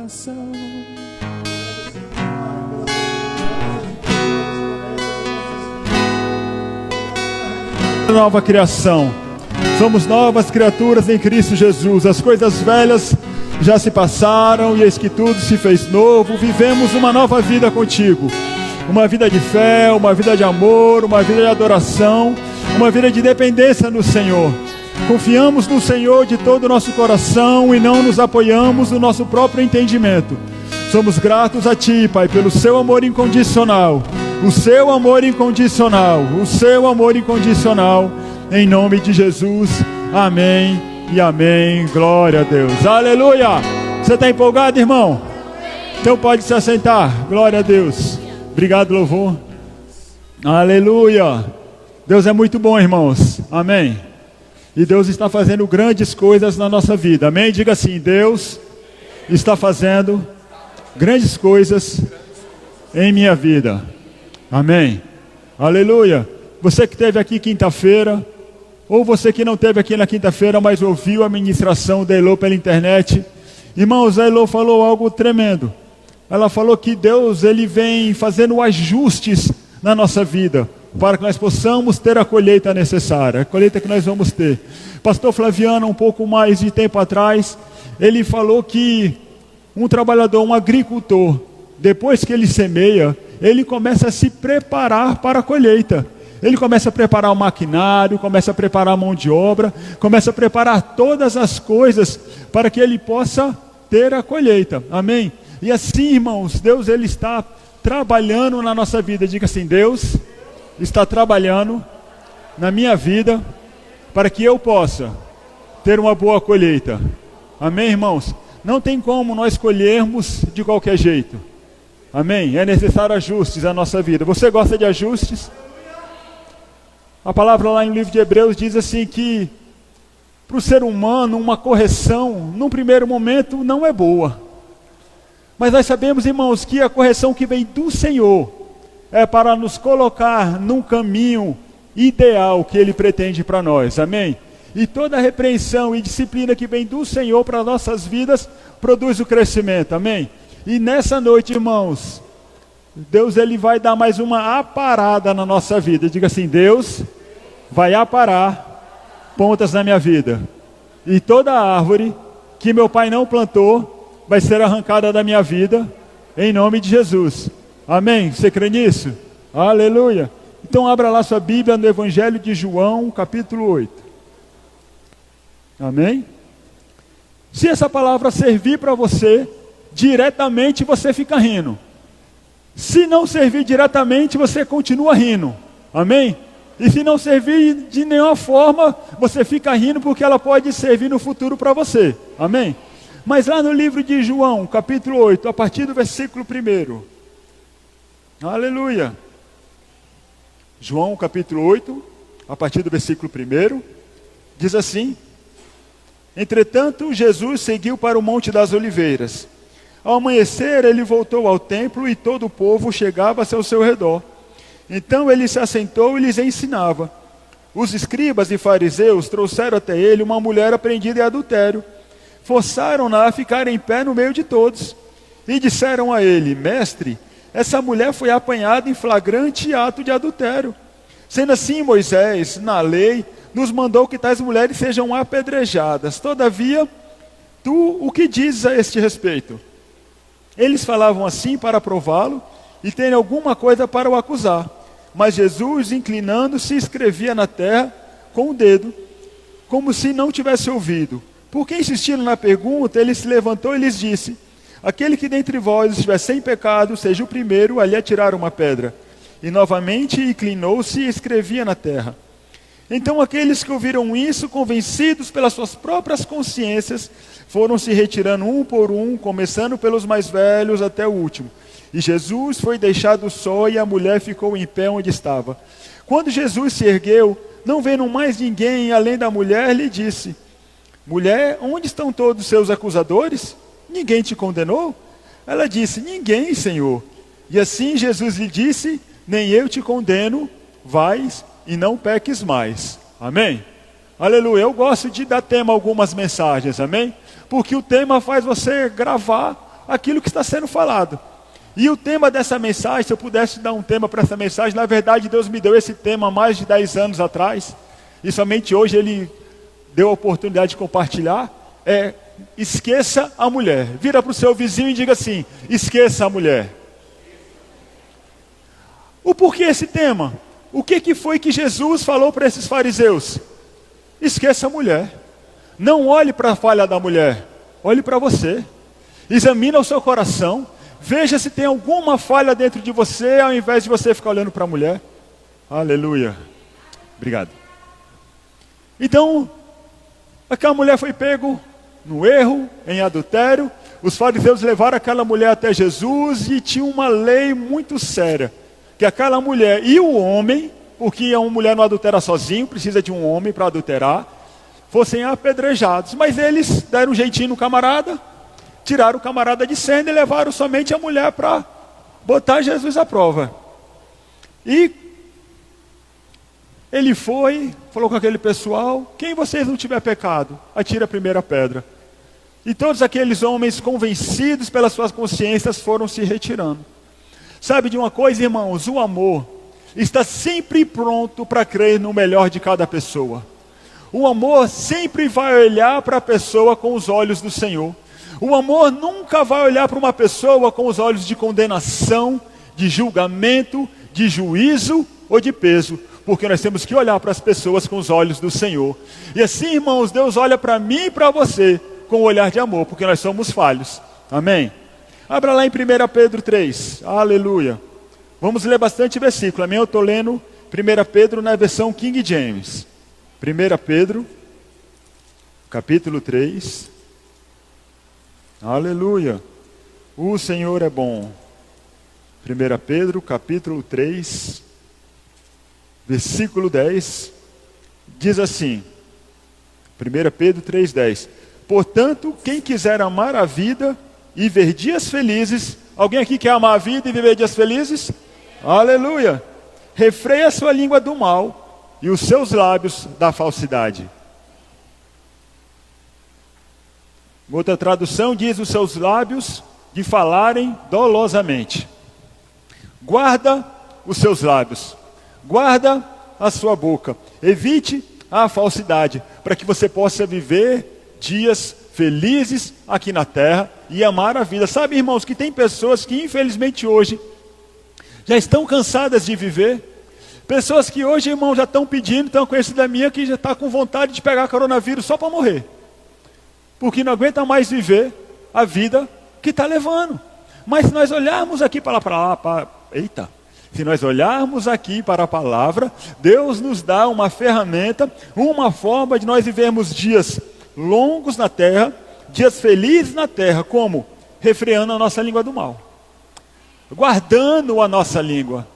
coração. Nova criação. Somos novas criaturas em Cristo Jesus. As coisas velhas já se passaram e eis que tudo se fez novo. Vivemos uma nova vida contigo. Uma vida de fé, uma vida de amor, uma vida de adoração, uma vida de dependência no Senhor. Confiamos no Senhor de todo o nosso coração e não nos apoiamos no nosso próprio entendimento. Somos gratos a Ti, Pai, pelo Seu amor incondicional. O Seu amor incondicional. O Seu amor incondicional. Em nome de Jesus. Amém e amém. Glória a Deus. Aleluia. Você está empolgado, irmão? Então pode se assentar. Glória a Deus. Obrigado, louvor. Aleluia. Deus é muito bom, irmãos. Amém. E Deus está fazendo grandes coisas na nossa vida. Amém? Diga assim: Deus está fazendo grandes coisas em minha vida. Amém. Aleluia. Você que esteve aqui quinta-feira, ou você que não esteve aqui na quinta-feira, mas ouviu a ministração da Elô pela internet. Irmãos, a Elô falou algo tremendo. Ela falou que Deus, Ele vem fazendo ajustes na nossa vida, para que nós possamos ter a colheita necessária, a colheita que nós vamos ter. Pastor Flaviano, um pouco mais de tempo atrás, ele falou que um trabalhador, um agricultor, depois que ele semeia, ele começa a se preparar para a colheita. Ele começa a preparar o maquinário, começa a preparar a mão de obra, começa a preparar todas as coisas para que ele possa ter a colheita. Amém? E assim, irmãos, Deus, Ele está trabalhando na nossa vida. Diga assim: Deus está trabalhando na minha vida para que eu possa ter uma boa colheita. Amém, irmãos? Não tem como nós colhermos de qualquer jeito. Amém? É necessário ajustes à nossa vida. Você gosta de ajustes? A palavra lá no livro de Hebreus diz assim que para o ser humano uma correção, num primeiro momento, não é boa. Mas nós sabemos, irmãos, que a correção que vem do Senhor é para nos colocar num caminho ideal que Ele pretende para nós. Amém? E toda repreensão e disciplina que vem do Senhor para nossas vidas produz o crescimento. Amém? E nessa noite, irmãos, Deus, Ele vai dar mais uma aparada na nossa vida. Diga assim: Deus vai aparar pontas na minha vida. E toda árvore que meu pai não plantou vai ser arrancada da minha vida, em nome de Jesus. Amém? Você crê nisso? Aleluia. Então abra lá sua Bíblia no Evangelho de João, capítulo 8. Amém? Se essa palavra servir para você, diretamente você fica rindo. Se não servir diretamente, você continua rindo. Amém? E se não servir de nenhuma forma, você fica rindo porque ela pode servir no futuro para você. Amém? Mas lá no livro de João, capítulo 8, a partir do versículo 1. Aleluia. João, capítulo 8, a partir do versículo 1, diz assim: Entretanto, Jesus seguiu para o Monte das Oliveiras. Ao amanhecer, ele voltou ao templo e todo o povo chegava-se ao seu redor. Então ele se assentou e lhes ensinava. Os escribas e fariseus trouxeram até ele uma mulher apreendida em adultério. Forçaram-na a ficar em pé no meio de todos. E disseram a ele: Mestre, essa mulher foi apanhada em flagrante ato de adultério. Sendo assim, Moisés, na lei, nos mandou que tais mulheres sejam apedrejadas. Todavia, tu o que dizes a este respeito? Eles falavam assim para prová-lo e terem alguma coisa para o acusar. Mas Jesus, inclinando-se, escrevia na terra com o dedo, como se não tivesse ouvido. Porque insistiram na pergunta, ele se levantou e lhes disse: Aquele que dentre vós estiver sem pecado, seja o primeiro a lhe atirar uma pedra. E novamente inclinou-se e escrevia na terra. Então aqueles que ouviram isso, convencidos pelas suas próprias consciências, foram se retirando um por um, começando pelos mais velhos até o último. E Jesus foi deixado só e a mulher ficou em pé onde estava. Quando Jesus se ergueu, não vendo mais ninguém além da mulher, lhe disse: Mulher, onde estão todos os seus acusadores? Ninguém te condenou? Ela disse: Ninguém, Senhor. E assim Jesus lhe disse: Nem eu te condeno, vais e não peques mais. Amém? Aleluia. Eu gosto de dar tema a algumas mensagens, amém? Porque o tema faz você gravar aquilo que está sendo falado. E o tema dessa mensagem, se eu pudesse dar um tema para essa mensagem, na verdade Deus me deu esse tema há mais de 10 anos atrás, e somente hoje Ele deu a oportunidade de compartilhar, esqueça a mulher. Vira para o seu vizinho e diga assim, esqueça a mulher. O porquê esse tema? O que foi que Jesus falou para esses fariseus? Esqueça a mulher. Não olhe para a falha da mulher, olhe para você. Examina o seu coração, veja se tem alguma falha dentro de você, ao invés de você ficar olhando para a mulher. Aleluia. Obrigado. Então, aquela mulher foi pego no erro, em adultério. Os fariseus levaram aquela mulher até Jesus e tinha uma lei muito séria, que aquela mulher e o homem, porque uma mulher não adultera sozinho, precisa de um homem para adulterar, fossem apedrejados. Mas eles deram um jeitinho no camarada, tiraram o camarada de cena e levaram somente a mulher para botar Jesus à prova. E ele falou com aquele pessoal, quem vocês não tiver pecado, atire a primeira pedra. E todos aqueles homens convencidos pelas suas consciências foram se retirando. Sabe de uma coisa, irmãos? O amor está sempre pronto para crer no melhor de cada pessoa. O amor sempre vai olhar para a pessoa com os olhos do Senhor. O amor nunca vai olhar para uma pessoa com os olhos de condenação, de julgamento, de juízo ou de peso. Porque nós temos que olhar para as pessoas com os olhos do Senhor. E assim, irmãos, Deus olha para mim e para você com um olhar de amor, porque nós somos falhos. Amém? Abra lá em 1 Pedro 3. Aleluia. Vamos ler bastante versículo. Amém? Eu estou lendo 1 Pedro na versão King James. 1 Pedro, capítulo 3. Aleluia. O Senhor é bom. 1 Pedro, capítulo 3, versículo 10. Diz assim. 1 Pedro 3,10. Portanto, quem quiser amar a vida e ver dias felizes. Alguém aqui quer amar a vida e viver dias felizes? Aleluia. Refreia a sua língua do mal e os seus lábios da falsidade. Outra tradução diz os seus lábios de falarem dolosamente. Guarda os seus lábios. Guarda a sua boca. Evite a falsidade, para que você possa viver dias felizes aqui na terra e amar a vida. Sabe, irmãos, que tem pessoas que infelizmente hoje já estão cansadas de viver. Pessoas que hoje, irmão, já estão pedindo, estão conhecida minha que já está com vontade de pegar coronavírus só para morrer. Porque não aguenta mais viver a vida que está levando. Mas se nós olharmos aqui se nós olharmos aqui para a palavra, Deus nos dá uma ferramenta, uma forma de nós vivermos dias longos na terra, dias felizes na terra, como? Refreando a nossa língua do mal, guardando a nossa língua,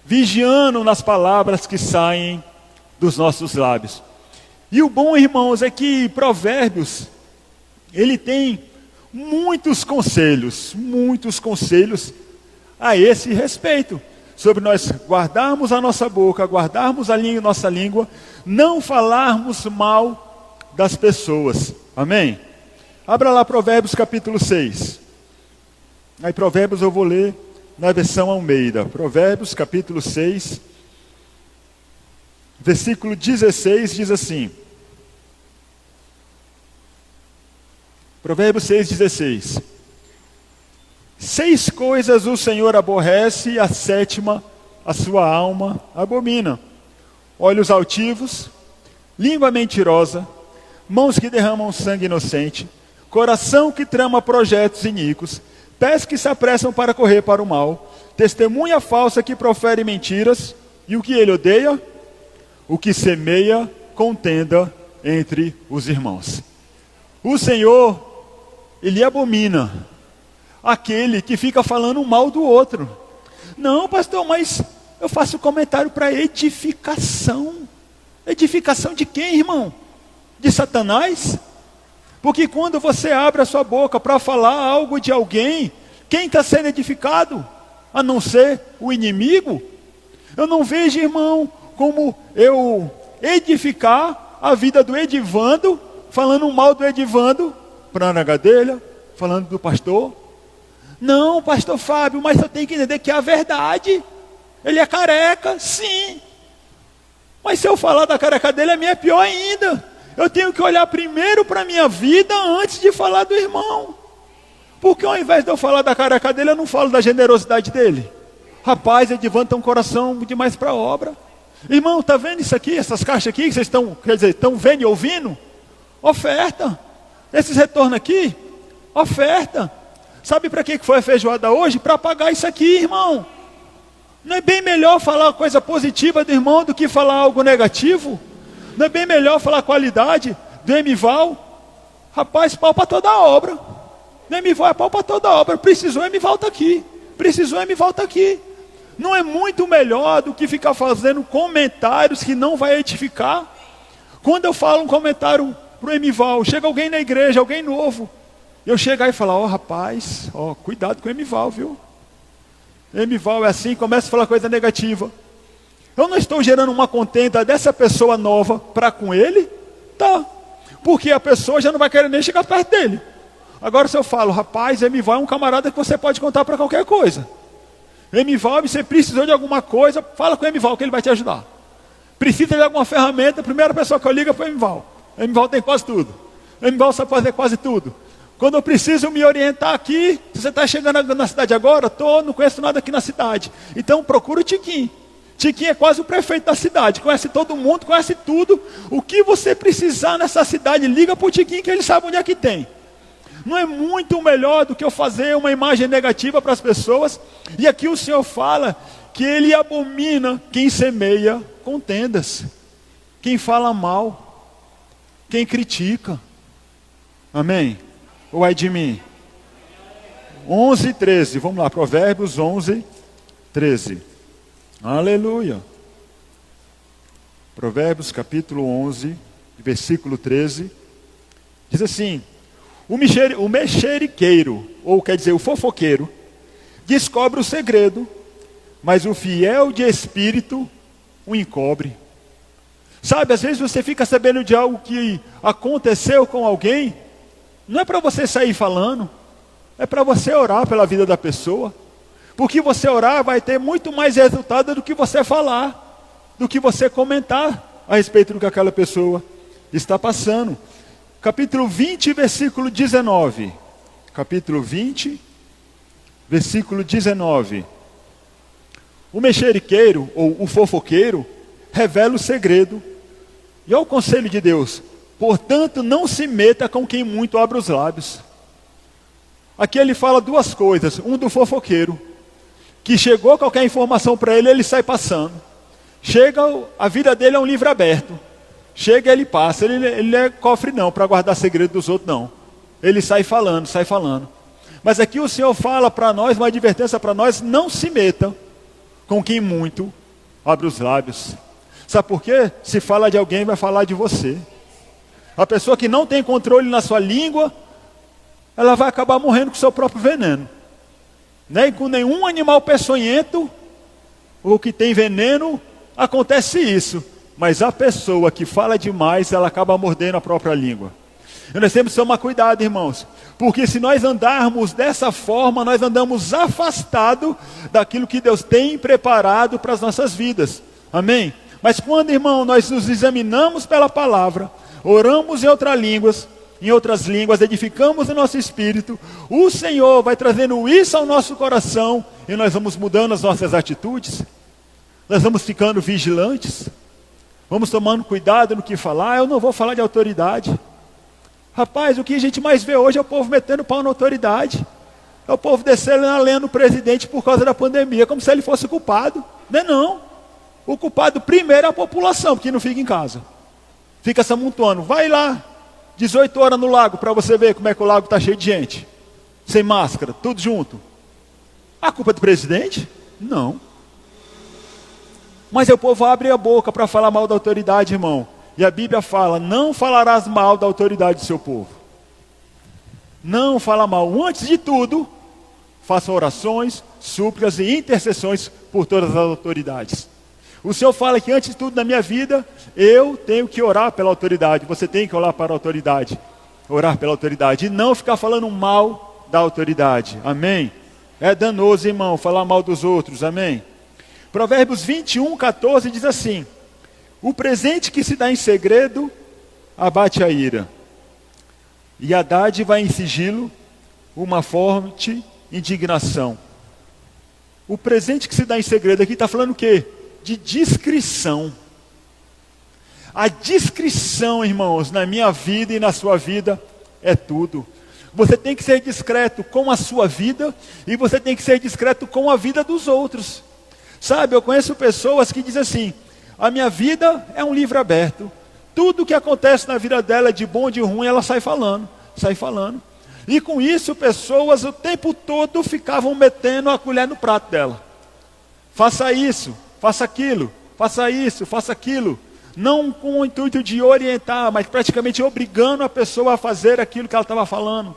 vigiando nas palavras que saem dos nossos lábios. E o bom, irmãos, é que Provérbios, ele tem muitos conselhos a esse respeito, sobre nós guardarmos a nossa boca, guardarmos a nossa língua, não falarmos mal das pessoas. Amém? Abra lá Provérbios capítulo 6. Aí Provérbios eu vou ler na versão Almeida. Provérbios capítulo 6, versículo 16 diz assim. Provérbios 6,16. 6 coisas o Senhor aborrece, e a 7ª a sua alma abomina: olhos altivos, língua mentirosa, mãos que derramam sangue inocente, coração que trama projetos iníquos, pés que se apressam para correr para o mal, testemunha falsa que profere mentiras. E o que ele odeia? O que semeia contenda entre os irmãos. O Senhor, Ele abomina aquele que fica falando mal do outro. Não, pastor, mas eu faço comentário para edificação. Edificação de quem, irmão? De Satanás? Porque quando você abre a sua boca para falar algo de alguém, quem está sendo edificado? A não ser o inimigo? Eu não vejo, irmão, como eu edificar a vida do Edivando, falando mal do Edivando, para a Gadelha, falando do pastor. Não, pastor Fábio, mas eu tenho que entender que é a verdade. Ele é careca, sim. Mas se eu falar da careca dele, a minha é pior ainda. Eu tenho que olhar primeiro para a minha vida antes de falar do irmão. Porque ao invés de eu falar da careca dele, eu não falo da generosidade dele. Rapaz, Edivan tem um coração demais para a obra. Irmão, está vendo isso aqui, essas caixas aqui que vocês estão vendo e ouvindo? Oferta. Esses retornos aqui, oferta. Sabe para que foi a feijoada hoje? Para pagar isso aqui, irmão. Não é bem melhor falar coisa positiva do irmão do que falar algo negativo? Não é bem melhor falar a qualidade do Emival? Rapaz, pau para toda a obra. Do Emival é pau para toda a obra. Precisou, Emival está aqui. Precisou, Emival está aqui. Não é muito melhor do que ficar fazendo comentários que não vai edificar? Quando eu falo um comentário para o Emival, chega alguém na igreja, alguém novo, eu chegar e falar, rapaz, cuidado com o Emival, viu? Emival é assim, começa a falar coisa negativa. Eu não estou gerando uma contenda dessa pessoa nova para com ele? Tá. Porque a pessoa já não vai querer nem chegar perto dele. Agora se eu falo, rapaz, Emival é um camarada que você pode contar para qualquer coisa. Emival, você precisou de alguma coisa, fala com o Emival que ele vai te ajudar. Precisa de alguma ferramenta, a primeira pessoa que eu ligo é para o Emival. O Emival tem quase tudo. O Emival sabe fazer quase tudo. Quando eu preciso me orientar aqui, se você está chegando na cidade agora, não conheço nada aqui na cidade. Então procura o Tiquinho. Tiquinho é quase o prefeito da cidade, conhece todo mundo, conhece tudo. O que você precisar nessa cidade, liga para o Tiquinho que ele sabe onde é que tem. Não é muito melhor do que eu fazer uma imagem negativa para as pessoas? E aqui o Senhor fala que Ele abomina quem semeia contendas, quem fala mal, quem critica. Amém? Ou é de mim? 11:13, vamos lá, Provérbios 11:13. Aleluia. Provérbios capítulo 11, versículo 13, diz assim: o mexeriqueiro, ou quer dizer, o fofoqueiro, descobre o segredo, mas o fiel de espírito o encobre. Sabe, às vezes você fica sabendo de algo que aconteceu com alguém, não é para você sair falando, é para você orar pela vida da pessoa. Porque você orar vai ter muito mais resultado do que você falar, do que você comentar a respeito do que aquela pessoa está passando. Capítulo 20, versículo 19. Capítulo 20, versículo 19. O mexeriqueiro, ou o fofoqueiro, revela o segredo. E é o conselho de Deus: portanto, não se meta com quem muito abre os lábios. Aqui ele fala duas coisas. Um do fofoqueiro, que chegou qualquer informação para ele, ele sai passando. Chega, a vida dele é um livro aberto. Chega, ele passa. Ele não é cofre não, para guardar segredo dos outros não. Ele sai falando, sai falando. Mas aqui o Senhor fala para nós, uma advertência para nós: não se meta com quem muito abre os lábios. Sabe por quê? Se fala de alguém, vai falar de você. A pessoa que não tem controle na sua língua, ela vai acabar morrendo com o seu próprio veneno. Nem com nenhum animal peçonhento, ou que tem veneno, acontece isso. Mas a pessoa que fala demais, ela acaba mordendo a própria língua. E nós temos que tomar cuidado, irmãos. Porque se nós andarmos dessa forma, nós andamos afastados daquilo que Deus tem preparado para as nossas vidas. Amém? Mas quando, irmão, nós nos examinamos pela palavra, oramos em outras línguas, edificamos o nosso espírito, o Senhor vai trazendo isso ao nosso coração, e nós vamos mudando as nossas atitudes, nós vamos ficando vigilantes, vamos tomando cuidado no que falar. Eu não vou falar de autoridade. Rapaz, o que a gente mais vê hoje é o povo metendo pau na autoridade, é o povo descendo na lenha no presidente por causa da pandemia, como se ele fosse o culpado. Não é não. O culpado primeiro é a população, porque não fica em casa, fica se amontoando. Vai lá 18 horas no lago para você ver como é que o lago está cheio de gente, sem máscara, tudo junto. A culpa é do presidente? Não. Mas o povo abre a boca para falar mal da autoridade, irmão. E a Bíblia fala: não falarás mal da autoridade do seu povo. Não fala mal. Antes de tudo, faça orações, súplicas e intercessões por todas as autoridades. O Senhor fala que antes de tudo na minha vida, eu tenho que orar pela autoridade. Você tem que orar para a autoridade, orar pela autoridade, e não ficar falando mal da autoridade. Amém? É danoso, irmão, falar mal dos outros. Amém? Provérbios 21:14 diz assim: o presente que se dá em segredo abate a ira, e a dádiva em sigilo uma forte indignação. O presente que se dá em segredo aqui está falando o quê? De discrição. A discrição, irmãos, na minha vida e na sua vida é tudo. Você tem que ser discreto com a sua vida e você tem que ser discreto com a vida dos outros. Sabe, eu conheço pessoas que dizem assim: a minha vida é um livro aberto. Tudo que acontece na vida dela, de bom, de ruim, ela sai falando. E com isso, pessoas o tempo todo ficavam metendo a colher no prato dela. Faça isso, faça aquilo, faça isso, faça aquilo. Não com o intuito de orientar, mas praticamente obrigando a pessoa a fazer aquilo que ela estava falando.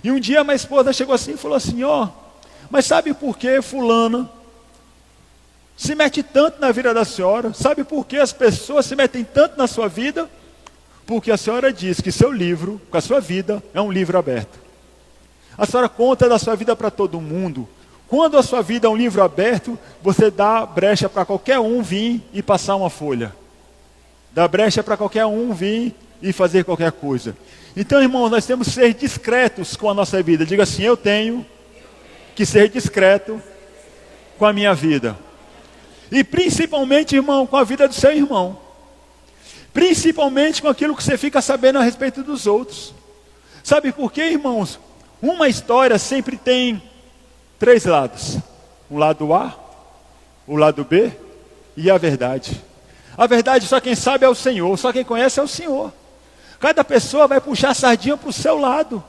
E um dia minha esposa chegou assim e falou assim: ó, mas sabe por que fulana se mete tanto na vida da senhora? Sabe por que as pessoas se metem tanto na sua vida? Porque a senhora diz que seu livro, com a sua vida, é um livro aberto. A senhora conta da sua vida para todo mundo. Quando a sua vida é um livro aberto, você dá brecha para qualquer um vir e passar uma folha. Dá brecha para qualquer um vir e fazer qualquer coisa. Então, irmãos, nós temos que ser discretos com a nossa vida. Diga assim: eu tenho que ser discreto com a minha vida. E principalmente, irmão, com a vida do seu irmão. Principalmente com aquilo que você fica sabendo a respeito dos outros. Sabe por quê, irmãos? Uma história sempre tem 3 lados. Um lado A, o lado B e a verdade. A verdade só quem sabe é o Senhor, só quem conhece é o Senhor. Cada pessoa vai puxar a sardinha para o seu lado.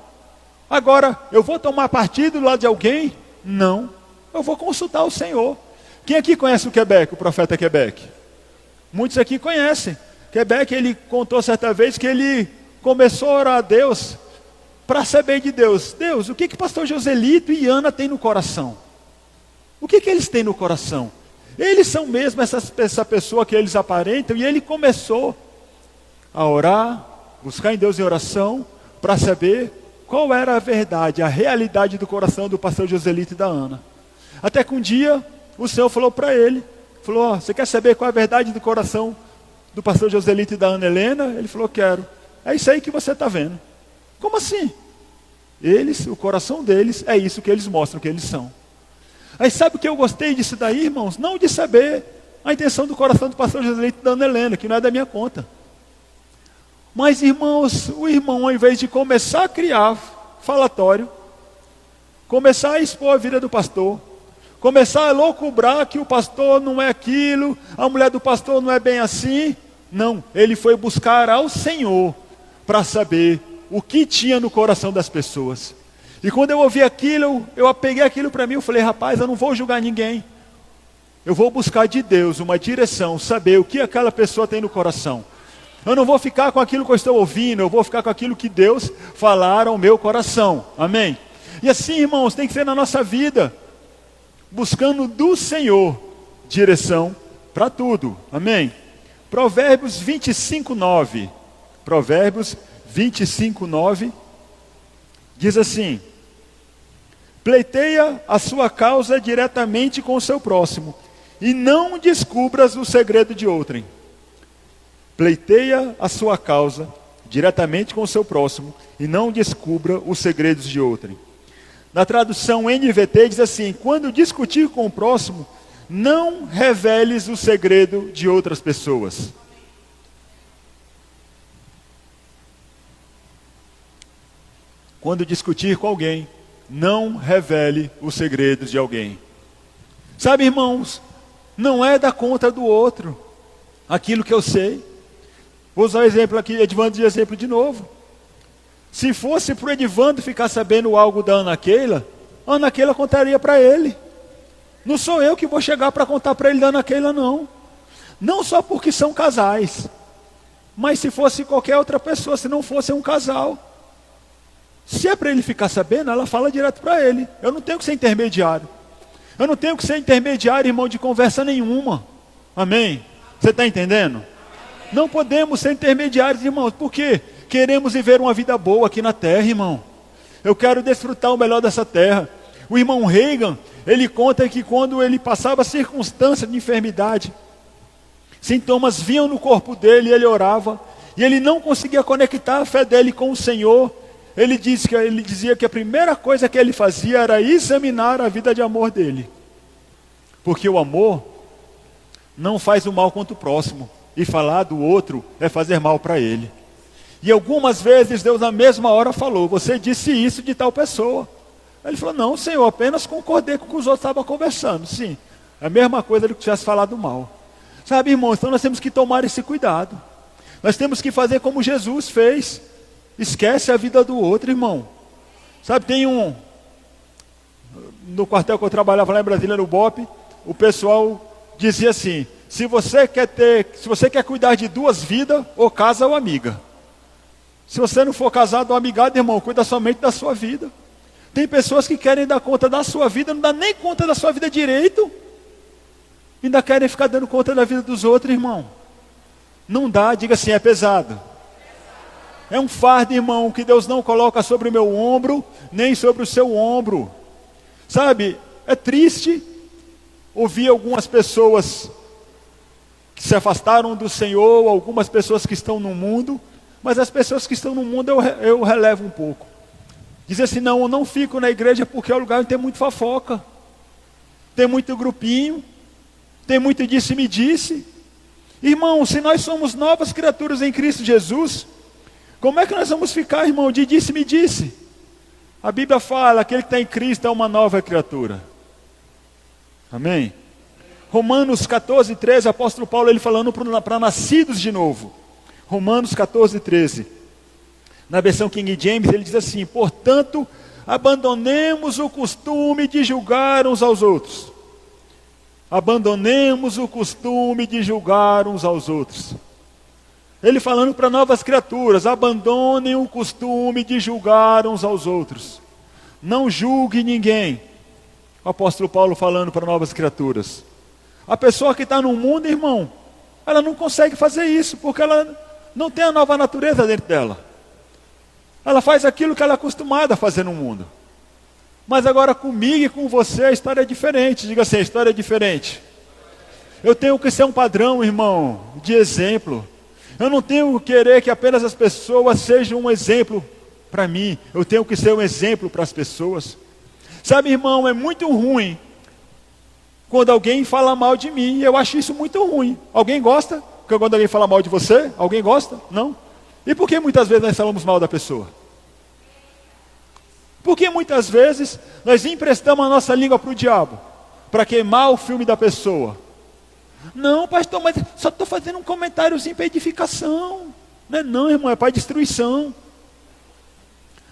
Agora, eu vou tomar partido do lado de alguém? Não. Eu vou consultar o Senhor. Quem aqui conhece o Quebec, o profeta Quebec? Muitos aqui conhecem. Quebec, ele contou certa vez que ele começou a orar a Deus para saber de Deus. Deus, o que o pastor Joselito e Ana têm no coração? O que eles têm no coração? Eles são mesmo essa pessoa que eles aparentam. E ele começou a orar, buscar em Deus em oração, para saber qual era a verdade, a realidade do coração do pastor Joselito e da Ana. Até que um dia o Senhor falou para ele, falou: você quer saber qual é a verdade do coração do pastor Joselito e da Ana Helena? Ele falou: quero. É isso aí que você está vendo. Como assim? Eles, o coração deles, é isso que eles mostram que eles são. Aí sabe o que eu gostei disso daí, irmãos? Não de saber a intenção do coração do pastor Joselito e da Ana Helena, que não é da minha conta. Mas, irmãos, o irmão, ao invés de começar a criar falatório, começar a expor a vida do pastor, começar a loucubrar que o pastor não é aquilo, a mulher do pastor não é bem assim. Não, ele foi buscar ao Senhor para saber o que tinha no coração das pessoas. E quando eu ouvi aquilo, eu peguei aquilo para mim, eu falei: rapaz, eu não vou julgar ninguém. Eu vou buscar de Deus uma direção, saber o que aquela pessoa tem no coração. Eu não vou ficar com aquilo que eu estou ouvindo, eu vou ficar com aquilo que Deus falar ao meu coração. Amém? E assim, irmãos, tem que ser na nossa vida, buscando do Senhor direção para tudo. Amém? Provérbios 25:9. Provérbios 25:9 diz assim: pleiteia a sua causa diretamente com o seu próximo, e não descubras o segredo de outrem. Pleiteia a sua causa diretamente com o seu próximo, e não descubra os segredos de outrem. Na tradução NVT diz assim: quando discutir com o próximo, não reveles o segredo de outras pessoas. Quando discutir com alguém, não revele os segredos de alguém. Sabe, irmãos, não é da conta do outro aquilo que eu sei. Vou usar o exemplo aqui, Edvando de exemplo de novo. Se fosse para o Edvando ficar sabendo algo da Ana Keila contaria para ele. Não sou eu que vou chegar para contar para ele da Ana Keila, não. Não só porque são casais, mas se fosse qualquer outra pessoa, se não fosse um casal. Se é para ele ficar sabendo, ela fala direto para ele. Eu não tenho que ser intermediário. Eu não tenho que ser intermediário, irmão, de conversa nenhuma. Amém? Você está entendendo? Não podemos ser intermediários, irmãos, porque queremos viver uma vida boa aqui na terra, irmão. Eu quero desfrutar o melhor dessa terra. O irmão Reagan, ele conta que quando ele passava circunstâncias de enfermidade, sintomas vinham no corpo dele e ele orava, e ele não conseguia conectar a fé dele com o Senhor. Ele dizia que a primeira coisa que ele fazia era examinar a vida de amor dele. Porque o amor não faz o mal contra o próximo, e falar do outro é fazer mal para ele. E algumas vezes Deus na mesma hora falou: você disse isso de tal pessoa. Ele falou: não, Senhor, apenas concordei com o que os outros estavam conversando. Sim, a mesma coisa do que tivesse falado mal. Sabe, irmãos, então nós temos que tomar esse cuidado. Nós temos que fazer como Jesus fez. Esquece a vida do outro, irmão. Sabe, no quartel que eu trabalhava lá em Brasília, no BOPE, o pessoal dizia assim: se você quer cuidar de duas vidas, ou casa ou amiga. Se você não for casado ou amigado, irmão, cuida somente da sua vida. Tem pessoas que querem dar conta da sua vida, não dá nem conta da sua vida direito, ainda querem ficar dando conta da vida dos outros, irmão. Não dá, diga assim, é pesado. É um fardo, irmão, que Deus não coloca sobre o meu ombro, nem sobre o seu ombro. Sabe, é triste ouvir algumas pessoas que se afastaram do Senhor, algumas pessoas que estão no mundo, mas as pessoas que estão no mundo eu relevo um pouco. Dizer assim: não, eu não fico na igreja porque é o lugar onde tem muito fofoca, tem muito grupinho, tem muito disse-me-disse. Irmão, se nós somos novas criaturas em Cristo Jesus, como é que nós vamos ficar, irmão, de disse-me-disse? A Bíblia fala: aquele que está em Cristo é uma nova criatura. Amém? Romanos 14, 13, apóstolo Paulo, ele falando para nascidos de novo. Romanos 14, 13. Na versão King James, ele diz assim: portanto, abandonemos o costume de julgar uns aos outros. Abandonemos o costume de julgar uns aos outros. Ele falando para novas criaturas: abandonem o costume de julgar uns aos outros. Não julgue ninguém. O apóstolo Paulo falando para novas criaturas. A pessoa que está no mundo, irmão, ela não consegue fazer isso, porque ela não tem a nova natureza dentro dela. Ela faz aquilo que ela é acostumada a fazer no mundo. Mas agora comigo e com você a história é diferente. Diga assim: a história é diferente. Eu tenho que ser um padrão, irmão, de exemplo. Eu não tenho que querer que apenas as pessoas sejam um exemplo para mim. Eu tenho que ser um exemplo para as pessoas. Sabe, irmão, é muito ruim quando alguém fala mal de mim. Eu acho isso muito ruim. Alguém gosta? Quando alguém fala mal de você? Alguém gosta? Não. E por que muitas vezes nós falamos mal da pessoa? Porque muitas vezes nós emprestamos a nossa língua para o diabo, para queimar o filme da pessoa. Não, pastor, mas só estou fazendo um comentáriozinho para edificação. Não é não, irmão, é para destruição.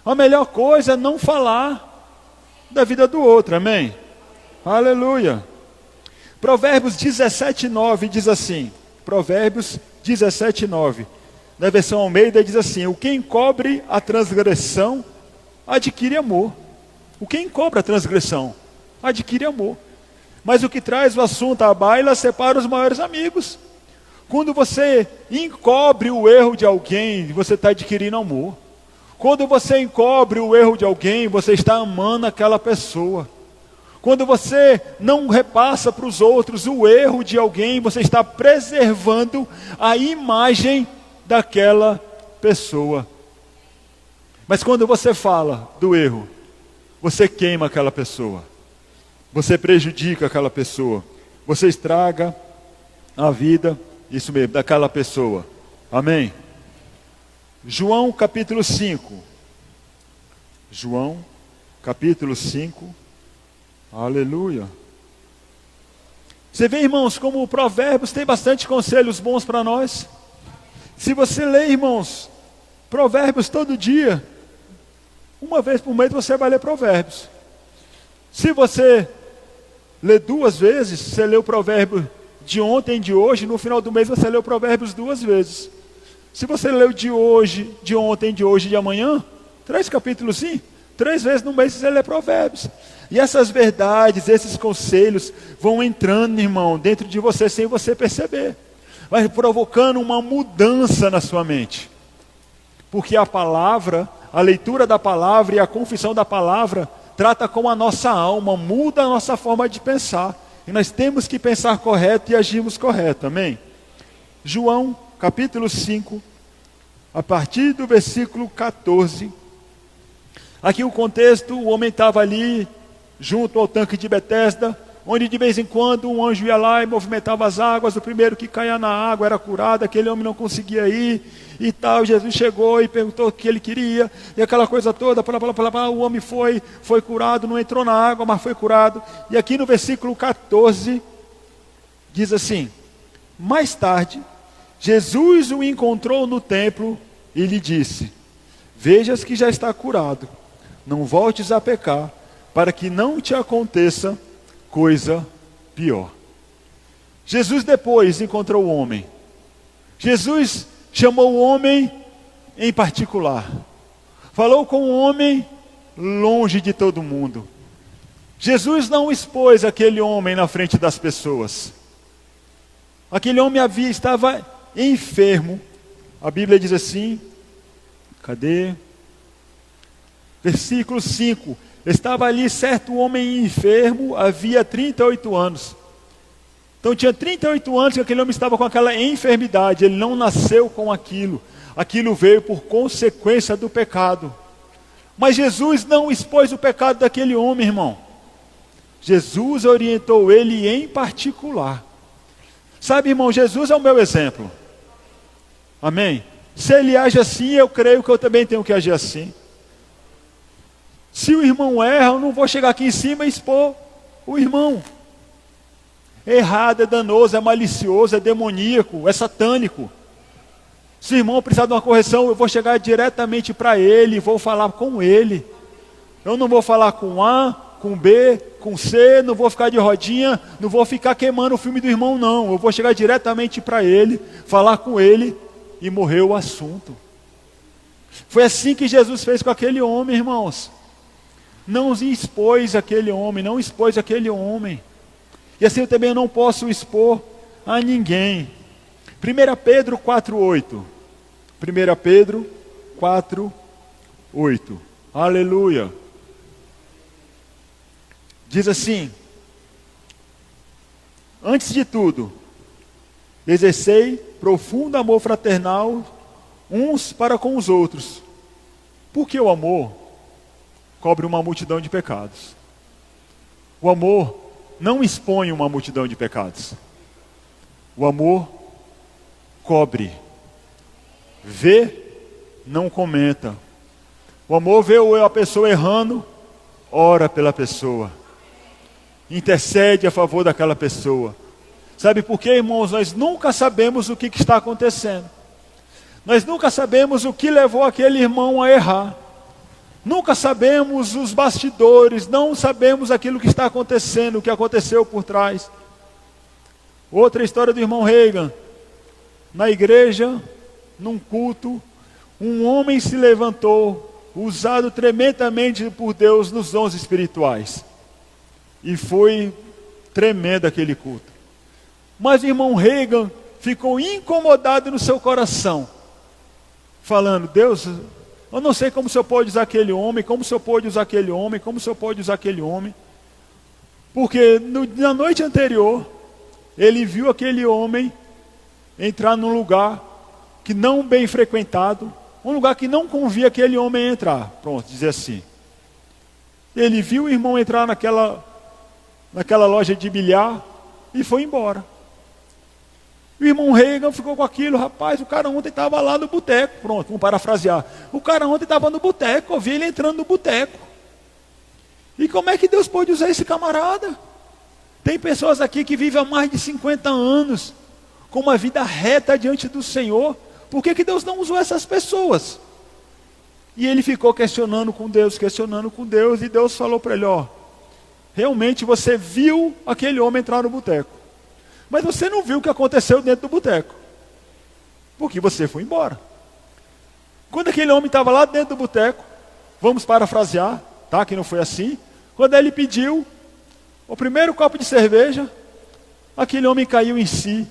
A melhor coisa é não falar da vida do outro, amém? Aleluia. Provérbios 17, 9 diz assim, Provérbios 17, 9. Na versão Almeida diz assim: o que encobre a transgressão adquire amor. O que encobre a transgressão adquire amor. Mas o que traz o assunto à baila separa os maiores amigos. Quando você encobre o erro de alguém, você está adquirindo amor. Quando você encobre o erro de alguém, você está amando aquela pessoa. Quando você não repassa para os outros o erro de alguém, você está preservando a imagem daquela pessoa. Mas quando você fala do erro, você queima aquela pessoa. Você prejudica aquela pessoa. Você estraga a vida, isso mesmo, daquela pessoa. Amém? João capítulo 5. João capítulo 5. Aleluia. Você vê, irmãos, como o Provérbios tem bastante conselhos bons para nós. Se você lê, irmãos, Provérbios todo dia, uma vez por mês você vai ler Provérbios. Se você lê 2 vezes, você lê o provérbio de ontem e de hoje, no final do mês você lê o Provérbios 2 vezes. Se você leu de hoje, de ontem, de hoje e de amanhã, 3 capítulos sim, 3 vezes no mês você lê Provérbios. E essas verdades, esses conselhos vão entrando, irmão, dentro de você sem você perceber. Vai provocando uma mudança na sua mente. Porque a palavra, a leitura da palavra e a confissão da palavra trata com a nossa alma, muda a nossa forma de pensar. E nós temos que pensar correto e agirmos correto, amém? João, capítulo 5, a partir do versículo 14. Aqui o contexto, o homem estava ali, junto ao tanque de Betesda, onde de vez em quando um anjo ia lá e movimentava as águas, o primeiro que caía na água era curado, aquele homem não conseguia ir e tal. Jesus chegou e perguntou o que ele queria, e aquela coisa toda, o homem foi curado, não entrou na água, mas foi curado. E aqui no versículo 14, diz assim: mais tarde, Jesus o encontrou no templo e lhe disse: vejas que já está curado, não voltes a pecar, para que não te aconteça coisa pior. Jesus depois encontrou o homem. Jesus chamou o homem em particular. Falou com o homem longe de todo mundo. Jesus não expôs aquele homem na frente das pessoas. Aquele homem estava enfermo. A Bíblia diz assim, cadê? Versículo 5. Estava ali certo homem enfermo, havia 38 anos. Então tinha 38 anos que aquele homem estava com aquela enfermidade. Ele não nasceu com aquilo. Aquilo veio por consequência do pecado. Mas Jesus não expôs o pecado daquele homem, irmão. Jesus orientou ele em particular. Sabe, irmão, Jesus é o meu exemplo. Amém? Se ele age assim, eu creio que eu também tenho que agir assim. Se o irmão erra, eu não vou chegar aqui em cima e expor o irmão. É errado, é danoso, é malicioso, é demoníaco, é satânico. Se o irmão precisar de uma correção, eu vou chegar diretamente para ele, vou falar com ele. Eu não vou falar com A, com B, com C, não vou ficar de rodinha, não vou ficar queimando o filme do irmão, não. Eu vou chegar diretamente para ele, falar com ele e morreu o assunto. Foi assim que Jesus fez com aquele homem, irmãos. Não expôs aquele homem, não expôs aquele homem. E assim eu também não posso expor a ninguém. 1 Pedro 4:8. 1 Pedro 4:8. Aleluia. Diz assim: antes de tudo, exercei profundo amor fraternal uns para com os outros, porque o amor cobre uma multidão de pecados. O amor não expõe uma multidão de pecados. O amor cobre. Vê, não comenta. O amor vê a pessoa errando, ora pela pessoa. Intercede a favor daquela pessoa. Sabe por quê, irmãos? Nós nunca sabemos o que está acontecendo. Nós nunca sabemos o que levou aquele irmão a errar. Nunca sabemos os bastidores, não sabemos aquilo que está acontecendo, o que aconteceu por trás. Outra história do irmão Reagan. Na igreja, num culto, um homem se levantou, usado tremendamente por Deus nos dons espirituais. E foi tremendo aquele culto. Mas o irmão Reagan ficou incomodado no seu coração, falando: Deus, eu não sei como o Senhor pode usar aquele homem, como o Senhor pode usar aquele homem, como o Senhor pode usar aquele homem. Porque na noite anterior, ele viu aquele homem entrar num lugar que não bem frequentado, um lugar que não convia aquele homem entrar. Pronto, dizer assim. Ele viu o irmão entrar naquela loja de bilhar e foi embora. O irmão Reagan ficou com aquilo: rapaz, o cara ontem estava lá no boteco. Pronto, vamos parafrasear. O cara ontem estava no boteco, eu vi ele entrando no boteco. E como é que Deus pode usar esse camarada? Tem pessoas aqui que vivem há mais de 50 anos, com uma vida reta diante do Senhor. Por que Deus não usou essas pessoas? E ele ficou questionando com Deus, e Deus falou para ele: ó, realmente você viu aquele homem entrar no boteco, mas você não viu o que aconteceu dentro do boteco, porque você foi embora. Quando aquele homem estava lá dentro do boteco, vamos parafrasear, tá? Que não foi assim. Quando ele pediu o primeiro copo de cerveja, aquele homem caiu em si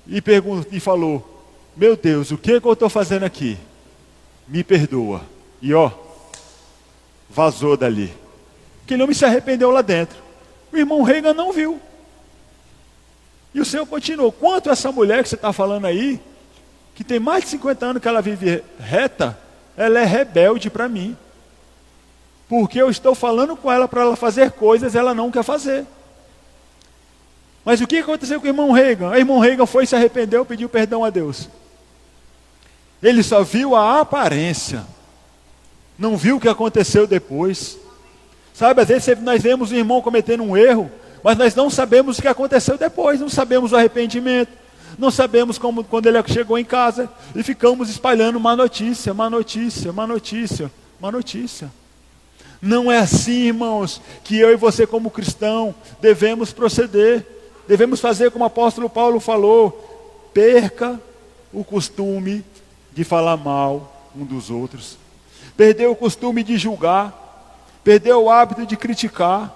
e falou: meu Deus, o que eu estou fazendo aqui? Me perdoa. E ó, vazou dali. Aquele homem se arrependeu lá dentro. O irmão Reagan não viu. E o Senhor continuou. Quanto essa mulher que você está falando aí, que tem mais de 50 anos que ela vive reta, ela é rebelde para mim. Porque eu estou falando com ela para ela fazer coisas, ela não quer fazer. Mas o que aconteceu com o irmão Reagan? O irmão Reagan foi, se arrependeu, pediu perdão a Deus. Ele só viu a aparência. Não viu o que aconteceu depois. Sabe, às vezes nós vemos o irmão cometendo um erro, mas nós não sabemos o que aconteceu depois. Não sabemos o arrependimento. Não sabemos como, quando ele chegou em casa. E ficamos espalhando uma notícia, uma notícia, uma notícia, uma notícia. Não é assim, irmãos, que eu e você como cristão devemos proceder. Devemos fazer como o apóstolo Paulo falou. Perca o costume de falar mal um dos outros. Perdeu o costume de julgar. Perdeu o hábito de criticar.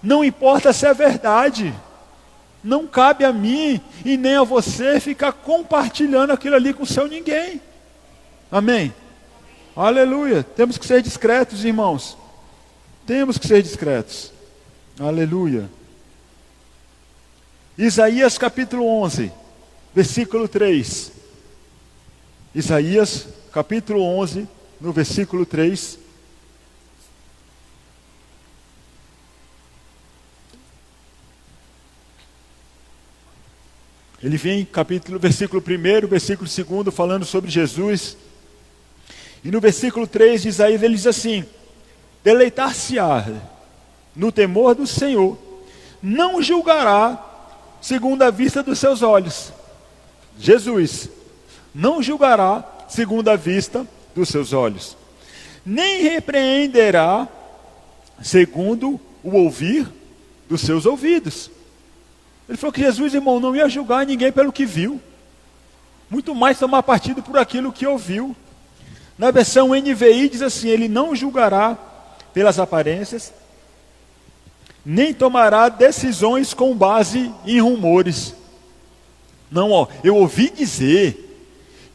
Não importa se é verdade. Não cabe a mim e nem a você ficar compartilhando aquilo ali com o seu ninguém. Amém? Aleluia. Temos que ser discretos, irmãos. Temos que ser discretos. Aleluia. Isaías capítulo 11, versículo 3. Isaías capítulo 11, no versículo 3. Ele vem versículo 1, versículo 2, falando sobre Jesus. E no versículo 3 de Isaías ele diz assim: deleitar-se-á no temor do Senhor, não julgará segundo a vista dos seus olhos. Jesus não julgará segundo a vista dos seus olhos, nem repreenderá segundo o ouvir dos seus ouvidos. Ele falou que Jesus, irmão, não ia julgar ninguém pelo que viu, muito mais tomar partido por aquilo que ouviu. Na versão NVI diz assim: ele não julgará pelas aparências, nem tomará decisões com base em rumores. Não, ó, eu ouvi dizer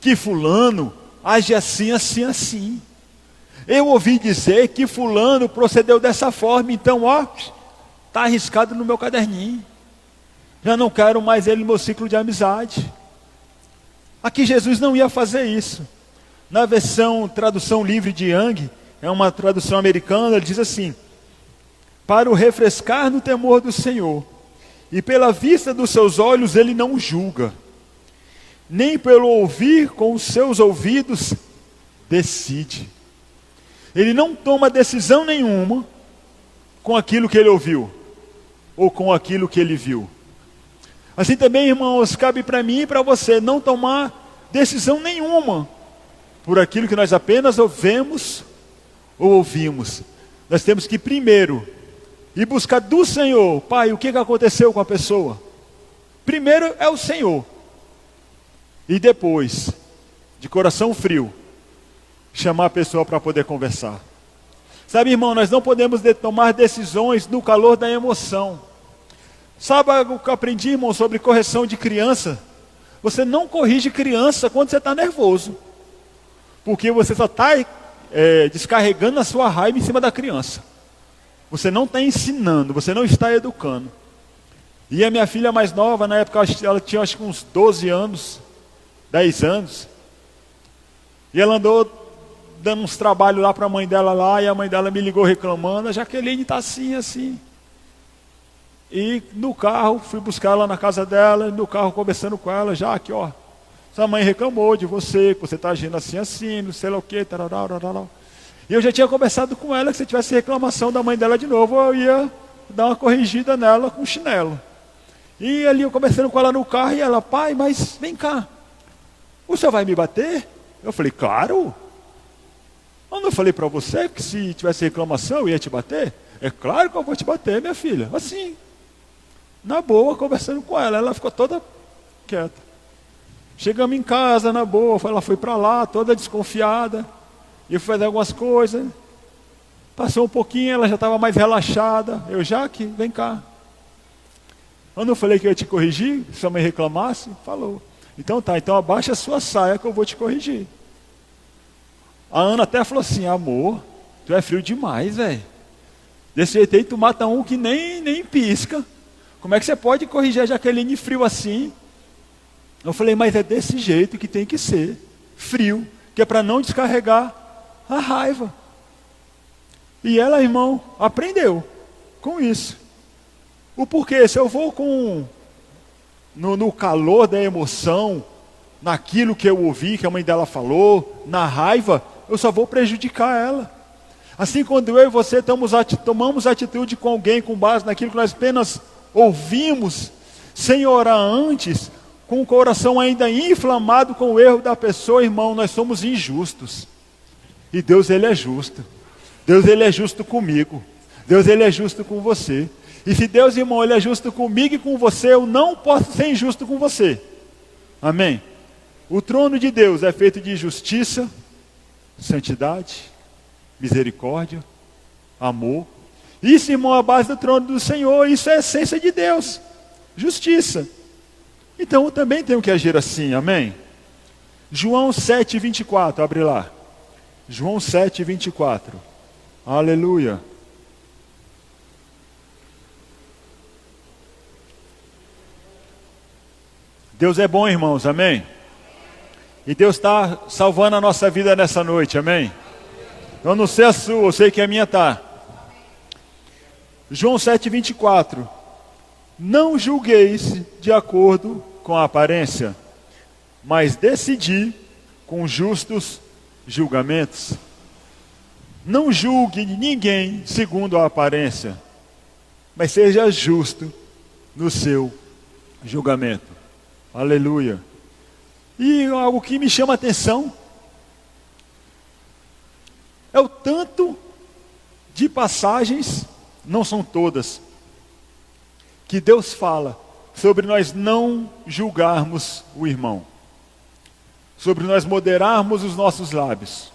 que fulano age assim, assim, assim. Eu ouvi dizer que fulano procedeu dessa forma, então, ó, está arriscado no meu caderninho. Já não quero mais ele no meu ciclo de amizade. Aqui Jesus não ia fazer isso. Na versão tradução livre de Young, é uma tradução americana, ele diz assim: para o refrescar no temor do Senhor, e pela vista dos seus olhos ele não julga, nem pelo ouvir com os seus ouvidos decide. Ele não toma decisão nenhuma com aquilo que ele ouviu, ou com aquilo que ele viu. Assim também, irmãos, cabe para mim e para você não tomar decisão nenhuma por aquilo que nós apenas ouvemos ou ouvimos. Nós temos que primeiro ir buscar do Senhor: Pai, o que aconteceu com a pessoa? Primeiro é o Senhor. E depois, de coração frio, chamar a pessoa para poder conversar. Sabe, irmão, nós não podemos tomar decisões no calor da emoção. Sabe o que eu aprendi, irmão, sobre correção de criança? Você não corrige criança quando você está nervoso, porque você só está descarregando a sua raiva em cima da criança. Você não está ensinando, você não está educando. E a minha filha mais nova, na época ela tinha acho que uns 12 anos, 10 anos. E ela andou dando uns trabalhos lá para a mãe dela lá, e a mãe dela me ligou reclamando: a Jaqueline está assim, assim. E no carro, fui buscar ela na casa dela, no carro conversando com ela: Jaque, ó, sua mãe reclamou de você, que você está agindo assim, assim, não sei lá o que, tarará, tarará. E eu já tinha conversado com ela que se tivesse reclamação da mãe dela de novo, eu ia dar uma corrigida nela com chinelo. E ali eu conversando com ela no carro, e ela: pai, mas vem cá, o senhor vai me bater? Eu falei: claro. Eu não falei para você que se tivesse reclamação eu ia te bater? É claro que eu vou te bater, minha filha. Assim, na boa, conversando com ela. Ela ficou toda quieta. Chegamos em casa, na boa, ela foi para lá, toda desconfiada. E eu fui fazer algumas coisas. Passou um pouquinho, ela já estava mais relaxada. Eu: Jaque, vem cá. Eu não falei que eu ia te corrigir? Se a mãe reclamasse? Falou. Então tá, então abaixa a sua saia que eu vou te corrigir. A Ana até falou assim: amor, tu é frio demais, velho. Desse jeito aí tu mata um que nem pisca. Como é que você pode corrigir a Jaqueline frio assim? Eu falei, mas é desse jeito que tem que ser. Frio, que é para não descarregar a raiva. E ela, irmão, aprendeu com isso. O porquê? Se eu vou no calor da emoção, naquilo que eu ouvi, que a mãe dela falou, na raiva, eu só vou prejudicar ela. Assim, quando eu e você tomamos atitude com alguém com base naquilo que nós apenas ouvimos, sem orar antes, com o coração ainda inflamado com o erro da pessoa, irmão, nós somos injustos. E Deus, Ele é justo. Deus, Ele é justo comigo. Deus, Ele é justo com você. E se Deus, irmão, Ele é justo comigo e com você, eu não posso ser injusto com você. Amém? O trono de Deus é feito de justiça, santidade, misericórdia, amor. Isso, irmão, é a base do trono do Senhor. Isso é a essência de Deus. Justiça. Então eu também tenho que agir assim, amém? João 7:24, abre lá. João 7:24. Aleluia. Deus é bom, irmãos, amém? E Deus está salvando a nossa vida nessa noite, amém? Eu não sei a sua, eu sei que a minha está. João 7:24. Não julgueis de acordo com a aparência, mas decidi com justos julgamentos. Não julgue ninguém segundo a aparência, mas seja justo no seu julgamento. Aleluia. E algo que me chama a atenção é o tanto de passagens, não são todas, que Deus fala sobre nós não julgarmos o irmão, sobre nós moderarmos os nossos lábios,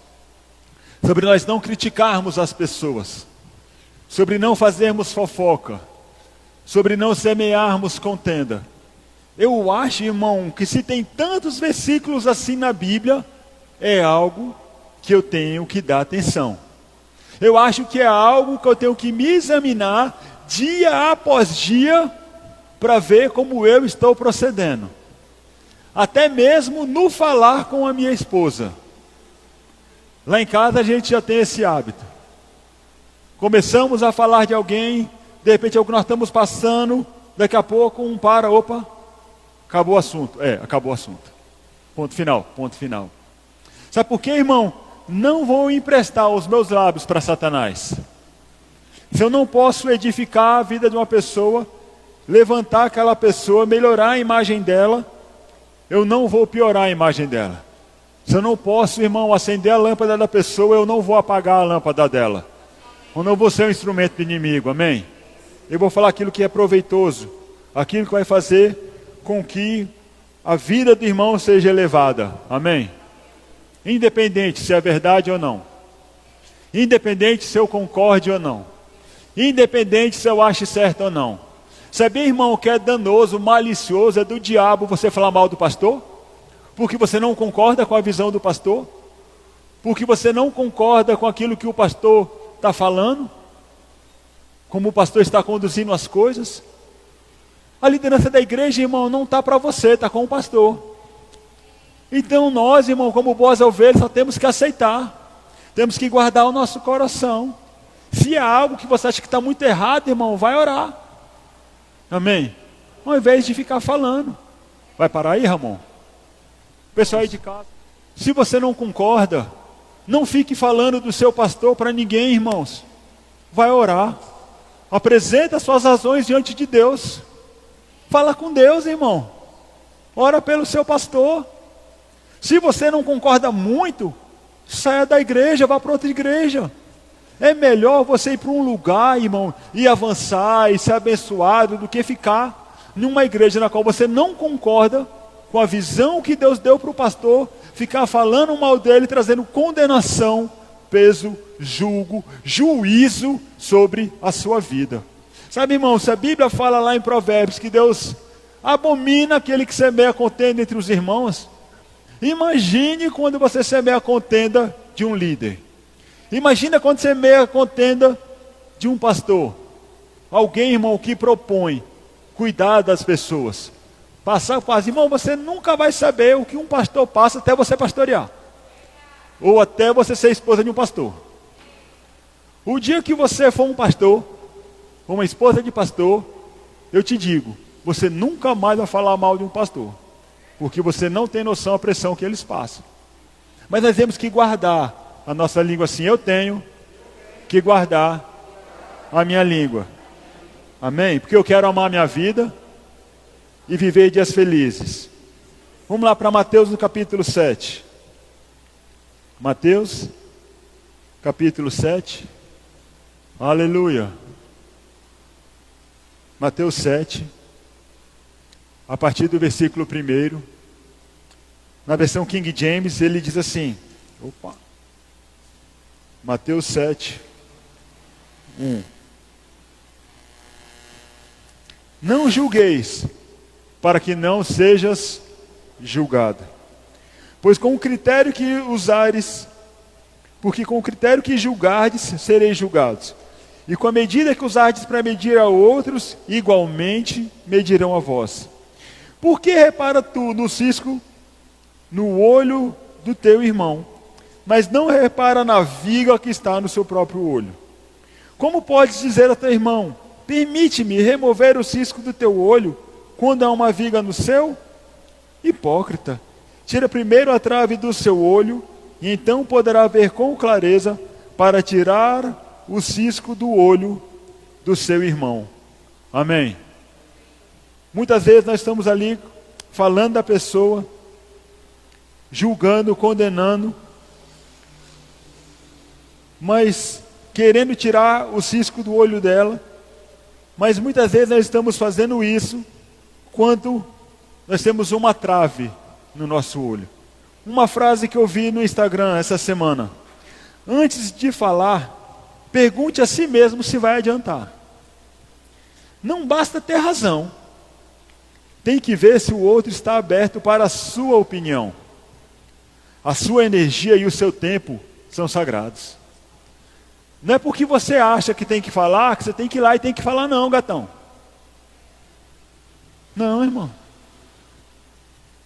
sobre nós não criticarmos as pessoas, sobre não fazermos fofoca, sobre não semearmos contenda. Eu acho, irmão, que se tem tantos versículos assim na Bíblia, é algo que eu tenho que dar atenção. Eu acho que é algo que eu tenho que me examinar dia após dia, para ver como eu estou procedendo. Até mesmo no falar com a minha esposa. Lá em casa a gente já tem esse hábito. Começamos a falar de alguém, de repente é o que nós estamos passando, daqui a pouco opa, acabou o assunto. Acabou o assunto. Ponto final, ponto final. Sabe por quê, irmão? Não vou emprestar os meus lábios para Satanás. Se eu não posso edificar a vida de uma pessoa, levantar aquela pessoa, melhorar a imagem dela, eu não vou piorar a imagem dela. Se eu não posso, irmão, acender a lâmpada da pessoa, eu não vou apagar a lâmpada dela. Eu não vou ser um instrumento do inimigo, amém? Eu vou falar aquilo que é proveitoso, aquilo que vai fazer com que a vida do irmão seja elevada, amém? Independente se é verdade ou não. Independente se eu concorde ou não. Independente se eu acho certo ou não. Sabia, irmão, que é danoso, malicioso, é do diabo você falar mal do pastor? Porque você não concorda com a visão do pastor? Porque você não concorda com aquilo que o pastor está falando? Como o pastor está conduzindo as coisas? A liderança da igreja, irmão, não está para você, está com o pastor. Então nós, irmão, como boas ovelhas, só temos que aceitar. Temos que guardar o nosso coração. Se há algo que você acha que está muito errado, irmão, vai orar. Amém? Ao invés de ficar falando. Vai parar aí, Ramon? Pessoal aí de casa. Se você não concorda, não fique falando do seu pastor para ninguém, irmãos. Vai orar. Apresenta suas razões diante de Deus. Fala com Deus, irmão. Ora pelo seu pastor. Se você não concorda muito, saia da igreja, vá para outra igreja. É melhor você ir para um lugar, irmão, e avançar e ser abençoado, do que ficar numa igreja na qual você não concorda com a visão que Deus deu para o pastor, ficar falando mal dele, trazendo condenação, peso, julgo, juízo sobre a sua vida. Sabe, irmão, se a Bíblia fala lá em Provérbios que Deus abomina aquele que semeia contenda entre os irmãos, imagine quando você semeia a contenda de um líder. Imagina quando você meia a contenda de um pastor. Alguém, irmão, que propõe cuidar das pessoas. Passar paz. Irmão, você nunca vai saber o que um pastor passa até você pastorear. Ou até você ser esposa de um pastor. O dia que você for um pastor, ou uma esposa de pastor, eu te digo, você nunca mais vai falar mal de um pastor. Porque você não tem noção da pressão que eles passam. Mas nós temos que guardar a nossa língua assim. Eu tenho que guardar a minha língua. Amém? Porque eu quero amar a minha vida e viver dias felizes. Vamos lá para Mateus no capítulo 7. Mateus, capítulo 7. Aleluia. Mateus 7, a partir do versículo 1. Na versão King James, ele diz assim. Mateus 7, 1. Não julgueis, para que não sejas julgado. Pois com o critério que usares, porque com o critério que julgardes, sereis julgados. E com a medida que usardes para medir a outros, igualmente medirão a vós. Por que repara tu no cisco, no olho do teu irmão, mas não repara na viga que está no seu próprio olho? Como podes dizer a teu irmão, permite-me remover o cisco do teu olho, quando há uma viga no seu? Hipócrita, tira primeiro a trave do seu olho, e então poderá ver com clareza para tirar o cisco do olho do seu irmão. Amém. Muitas vezes nós estamos ali falando da pessoa, julgando, condenando, mas querendo tirar o cisco do olho dela. Mas muitas vezes nós estamos fazendo isso quando nós temos uma trave no nosso olho. Uma frase que eu vi no Instagram essa semana: antes de falar, pergunte a si mesmo se vai adiantar. Não basta ter razão. Tem que ver se o outro está aberto para a sua opinião. A sua energia e o seu tempo são sagrados. Não é porque você acha que tem que falar, que você tem que ir lá e tem que falar não, gatão. Não, irmão.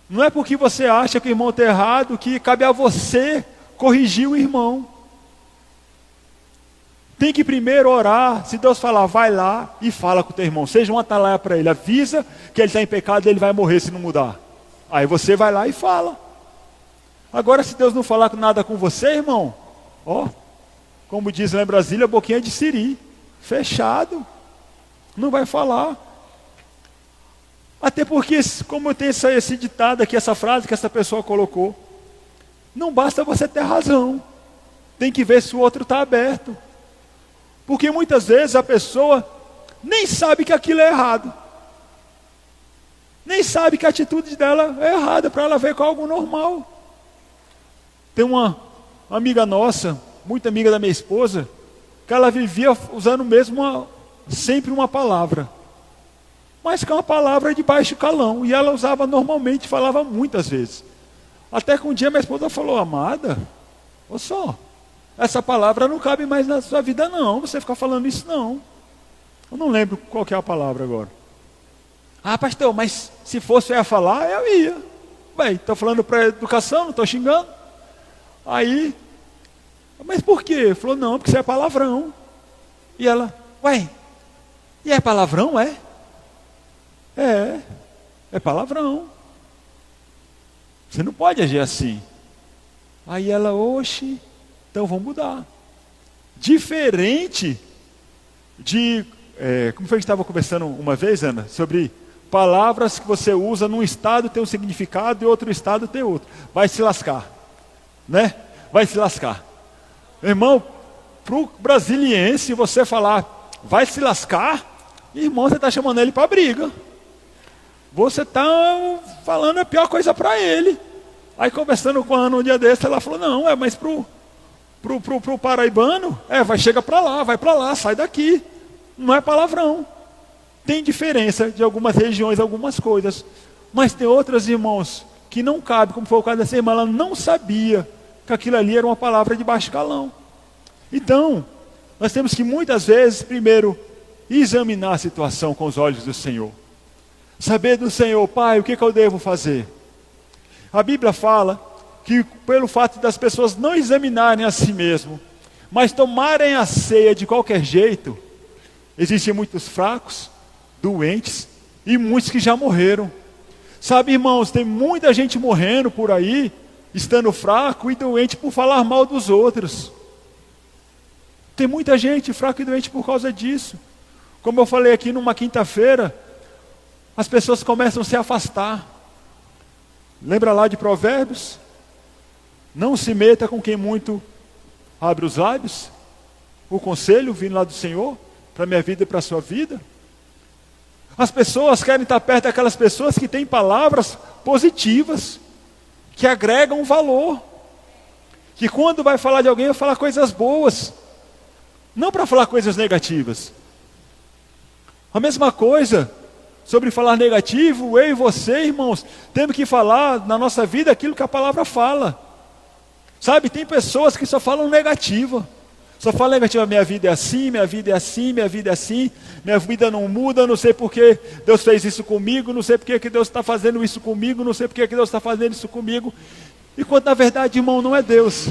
Não é porque você acha que o irmão está errado, que cabe a você corrigir o irmão. Tem que primeiro orar. Se Deus falar, vai lá e fala com o teu irmão. Seja uma atalaia para ele. Avisa que ele está em pecado e ele vai morrer se não mudar. Aí você vai lá e fala. Agora, se Deus não falar nada com você, irmão, como diz lá em Brasília, boquinha de siri. Fechado. Não vai falar. Até porque, como tem esse ditado aqui, essa frase que essa pessoa colocou, não basta você ter razão. Tem que ver se o outro está aberto. Porque muitas vezes a pessoa nem sabe que aquilo é errado. Nem sabe que a atitude dela é errada, para ela ver com algo normal. Tem uma amiga nossa, muito amiga da minha esposa, que ela vivia usando sempre uma palavra. Mas que é uma palavra de baixo calão. E ela usava normalmente, falava muitas vezes. Até que um dia minha esposa falou: amada, olha só, essa palavra não cabe mais na sua vida não, você ficar falando isso não. Eu não lembro qual que é a palavra agora. Ah, pastor, mas se fosse eu ia falar, eu ia. Bem, estou falando para educação, não estou xingando. Aí, mas por quê? Falou, não, porque isso é palavrão. E ela, e é palavrão, é? É palavrão. Você não pode agir assim. Aí ela, oxe, então vamos mudar. Diferente de, como foi que estava conversando uma vez, Ana, sobre palavras que você usa num estado tem um significado e outro estado tem outro. Vai se lascar, né? Vai se lascar. Irmão, para o brasiliense você falar, vai se lascar, irmão, você está chamando ele para briga. Você está falando a pior coisa para ele. Aí conversando com a Ana um dia desse, ela falou, não, mas pro paraibano, chega para lá, vai para lá, sai daqui. Não é palavrão. Tem diferença de algumas regiões, algumas coisas. Mas tem outras, irmãos, que não cabe, como foi o caso dessa irmã, ela não sabia que aquilo ali era uma palavra de baixo calão. Então, nós temos que muitas vezes, primeiro, examinar a situação com os olhos do Senhor. Saber do Senhor, Pai, o que eu devo fazer? A Bíblia fala que pelo fato das pessoas não examinarem a si mesmo, mas tomarem a ceia de qualquer jeito, existem muitos fracos, doentes e muitos que já morreram. Sabe, irmãos, tem muita gente morrendo por aí, estando fraco e doente por falar mal dos outros. Tem muita gente fraca e doente por causa disso. Como eu falei aqui numa quinta-feira, as pessoas começam a se afastar. Lembra lá de Provérbios? Não se meta com quem muito abre os lábios. O conselho vindo lá do Senhor, para a minha vida e para a sua vida. As pessoas querem estar perto daquelas pessoas que têm palavras positivas, que agregam valor. Que quando vai falar de alguém, vai falar coisas boas. Não para falar coisas negativas. A mesma coisa sobre falar negativo, eu e você, irmãos, temos que falar na nossa vida aquilo que a palavra fala. Sabe, tem pessoas que só falam negativa. Só falam negativa, minha vida é assim, minha vida é assim, minha vida é assim, minha vida não muda, não sei por que Deus fez isso comigo, não sei por que Deus está fazendo isso comigo, não sei por que Deus está fazendo isso comigo. Enquanto na verdade, irmão, não é Deus.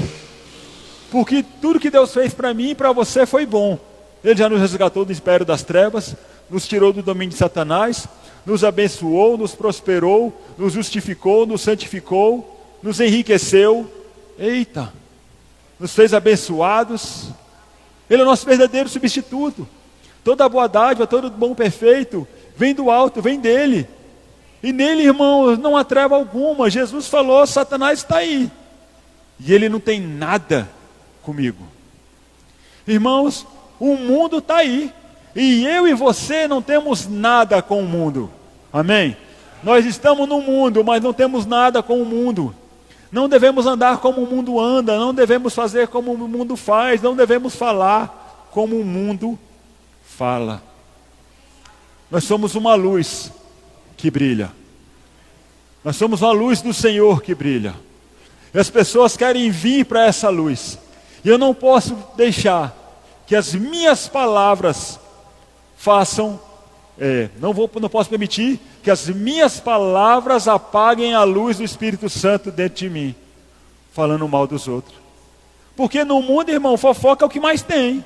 Porque tudo que Deus fez para mim e para você foi bom. Ele já nos resgatou do império das trevas, nos tirou do domínio de Satanás, nos abençoou, nos prosperou, nos justificou, nos santificou, nos enriqueceu. Eita! Nos fez abençoados. Ele é o nosso verdadeiro substituto. Toda boa dádiva, todo bom perfeito, vem do alto, vem dele. E nele, irmãos, não há treva alguma. Jesus falou, Satanás está aí. E ele não tem nada comigo. Irmãos, o mundo está aí. E eu e você não temos nada com o mundo. Amém? Nós estamos no mundo, mas não temos nada com o mundo. Não devemos andar como o mundo anda, não devemos fazer como o mundo faz, não devemos falar como o mundo fala. Nós somos uma luz que brilha. Nós somos a luz do Senhor que brilha. E as pessoas querem vir para essa luz. E eu não posso deixar que as minhas palavras façam, não posso permitir que as minhas palavras apaguem a luz do Espírito Santo dentro de mim, falando mal dos outros. Porque no mundo, irmão, fofoca é o que mais tem.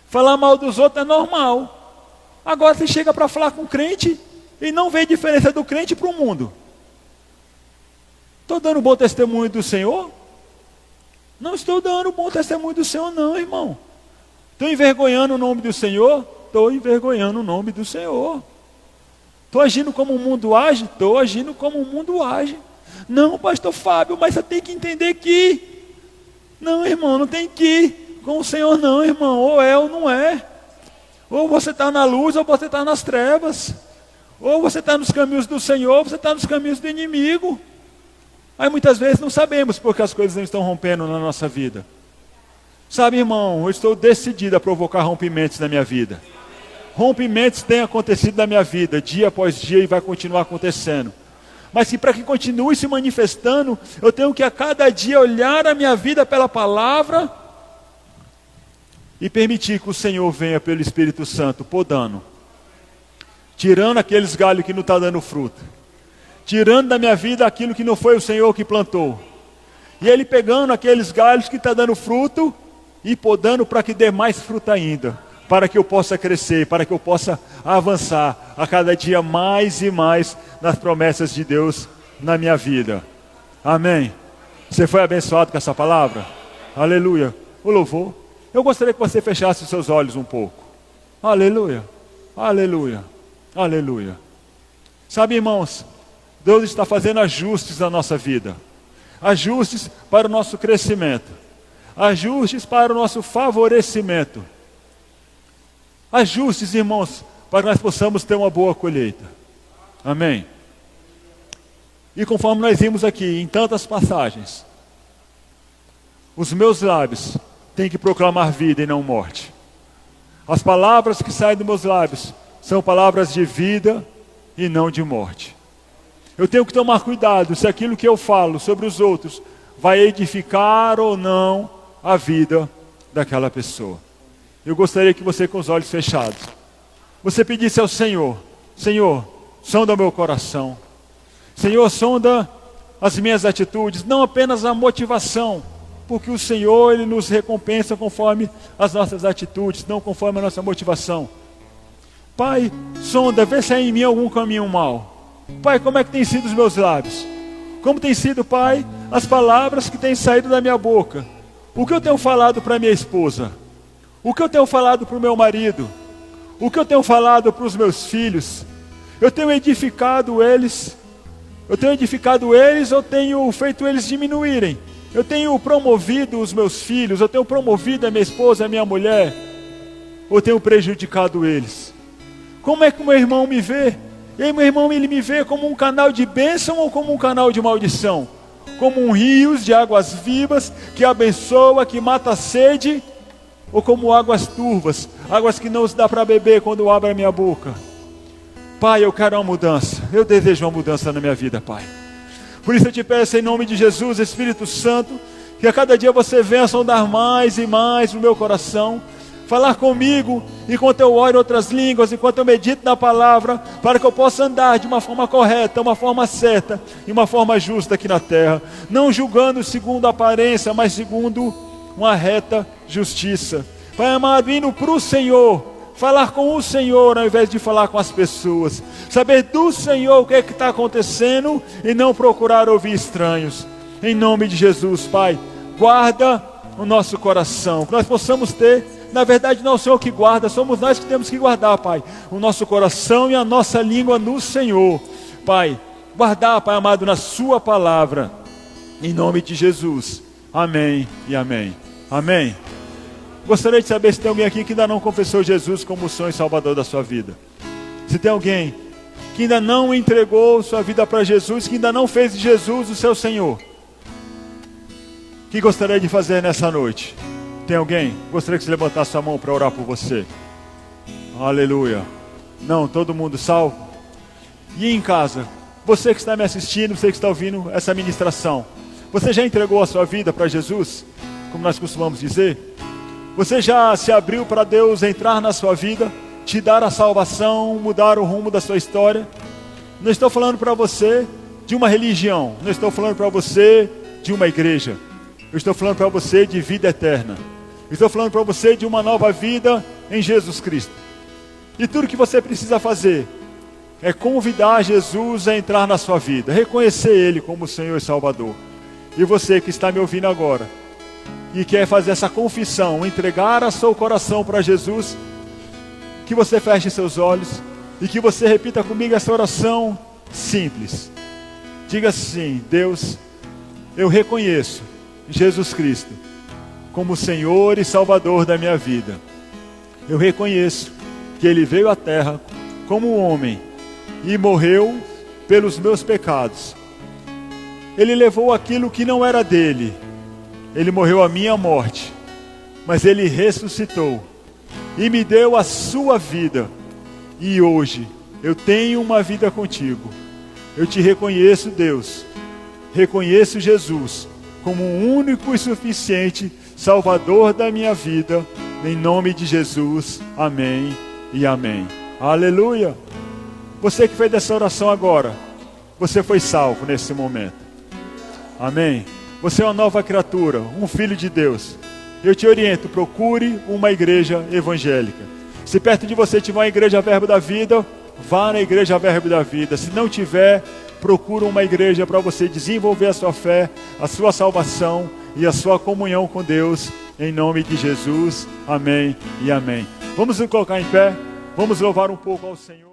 Falar mal dos outros é normal. Agora você chega para falar com o crente e não vê diferença do crente para o mundo. Estou dando bom testemunho do Senhor? Não estou dando bom testemunho do Senhor não, irmão. Estou envergonhando o nome do Senhor? Estou envergonhando o nome do Senhor. Estou agindo como o mundo age? Estou agindo como o mundo age. Não, pastor Fábio, mas você tem que entender que... Não, irmão, não tem que ir com o Senhor não, irmão. Ou é ou não é. Ou você está na luz ou você está nas trevas. Ou você está nos caminhos do Senhor ou você está nos caminhos do inimigo. Aí muitas vezes não sabemos porque as coisas não estão rompendo na nossa vida. Sabe, irmão, eu estou decidido a provocar rompimentos na minha vida. Rompimentos têm acontecido na minha vida, dia após dia, e vai continuar acontecendo. Mas que para que continue se manifestando, eu tenho que a cada dia olhar a minha vida pela palavra e permitir que o Senhor venha pelo Espírito Santo, podando, tirando aqueles galhos que não estão dando fruto, tirando da minha vida aquilo que não foi o Senhor que plantou, e Ele pegando aqueles galhos que estão dando fruto e podando para que dê mais fruto ainda, para que eu possa crescer, para que eu possa avançar a cada dia mais e mais nas promessas de Deus na minha vida. Amém? Você foi abençoado com essa palavra? Aleluia. O louvor. Eu gostaria que você fechasse os seus olhos um pouco. Aleluia. Aleluia. Aleluia. Sabe, irmãos, Deus está fazendo ajustes na nossa vida. Ajustes para o nosso crescimento. Ajustes para o nosso favorecimento. Ajustes, irmãos, para que nós possamos ter uma boa colheita. Amém? E conforme nós vimos aqui em tantas passagens, os meus lábios têm que proclamar vida e não morte. As palavras que saem dos meus lábios são palavras de vida e não de morte. Eu tenho que tomar cuidado se aquilo que eu falo sobre os outros vai edificar ou não a vida daquela pessoa. Eu gostaria que você, com os olhos fechados, você pedisse ao Senhor: Senhor, sonda o meu coração. Senhor, sonda as minhas atitudes, não apenas a motivação, porque o Senhor, Ele nos recompensa conforme as nossas atitudes, não conforme a nossa motivação. Pai, sonda, vê se há em mim algum caminho mau. Pai, como é que tem sido os meus lábios? Como tem sido, Pai, as palavras que têm saído da minha boca? O que eu tenho falado para minha esposa? O que eu tenho falado para o meu marido? O que eu tenho falado para os meus filhos? Eu tenho edificado eles? Eu tenho feito eles diminuírem? Eu tenho promovido os meus filhos? Eu tenho promovido a minha esposa, a minha mulher? Ou tenho prejudicado eles? Como é que o meu irmão me vê? E aí meu irmão, ele me vê como um canal de bênção ou como um canal de maldição? Como um rio de águas vivas que abençoa, que mata a sede? Ou como águas turvas, águas que não se dá para beber quando eu abro a minha boca? Pai, eu quero uma mudança, eu desejo uma mudança na minha vida, Pai. Por isso eu te peço em nome de Jesus, Espírito Santo, que a cada dia você venha sondar mais e mais no meu coração, falar comigo enquanto eu oro em outras línguas, enquanto eu medito na palavra, para que eu possa andar de uma forma correta, uma forma certa e uma forma justa aqui na terra, não julgando segundo a aparência, mas segundo uma reta justiça. Pai amado, indo para o Senhor, falar com o Senhor ao invés de falar com as pessoas, saber do Senhor o que é que está acontecendo e não procurar ouvir estranhos. Em nome de Jesus, Pai, guarda o nosso coração, que nós possamos ter, na verdade não é o Senhor que guarda, somos nós que temos que guardar, Pai, o nosso coração e a nossa língua no Senhor. Pai, guardar, Pai amado, na sua palavra, em nome de Jesus. Amém e amém. Amém. Gostaria de saber se tem alguém aqui que ainda não confessou Jesus como o Senhor e Salvador da sua vida. Se tem alguém que ainda não entregou sua vida para Jesus, que ainda não fez de Jesus o seu Senhor, que gostaria de fazer nessa noite? Tem alguém? Gostaria que você levantasse a mão para orar por você. Aleluia. Não, todo mundo salvo? E em casa, você que está me assistindo, você que está ouvindo essa ministração, você já entregou a sua vida para Jesus, como nós costumamos dizer? Você já se abriu para Deus entrar na sua vida, te dar a salvação, mudar o rumo da sua história? Não estou falando para você de uma religião, não estou falando para você de uma igreja, eu estou falando para você de vida eterna, eu estou falando para você de uma nova vida em Jesus Cristo. E tudo que você precisa fazer é convidar Jesus a entrar na sua vida, reconhecer Ele como Senhor e Salvador. E você que está me ouvindo agora e quer fazer essa confissão, entregar o seu coração para Jesus, que você feche seus olhos e que você repita comigo essa oração simples. Diga assim: Deus, eu reconheço Jesus Cristo como Senhor e Salvador da minha vida. Eu reconheço que Ele veio à terra como homem e morreu pelos meus pecados. Ele levou aquilo que não era dele. Ele morreu a minha morte, mas Ele ressuscitou e me deu a sua vida. E hoje eu tenho uma vida contigo. Eu te reconheço, Deus. Reconheço Jesus como o único e suficiente Salvador da minha vida. Em nome de Jesus. Amém e amém. Aleluia. Você que fez essa oração agora, você foi salvo nesse momento. Amém. Você é uma nova criatura, um filho de Deus. Eu te oriento, procure uma igreja evangélica. Se perto de você tiver uma igreja Verbo da Vida, vá na igreja Verbo da Vida. Se não tiver, procure uma igreja para você desenvolver a sua fé, a sua salvação e a sua comunhão com Deus. Em nome de Jesus. Amém e amém. Vamos nos colocar em pé. Vamos louvar um pouco ao Senhor.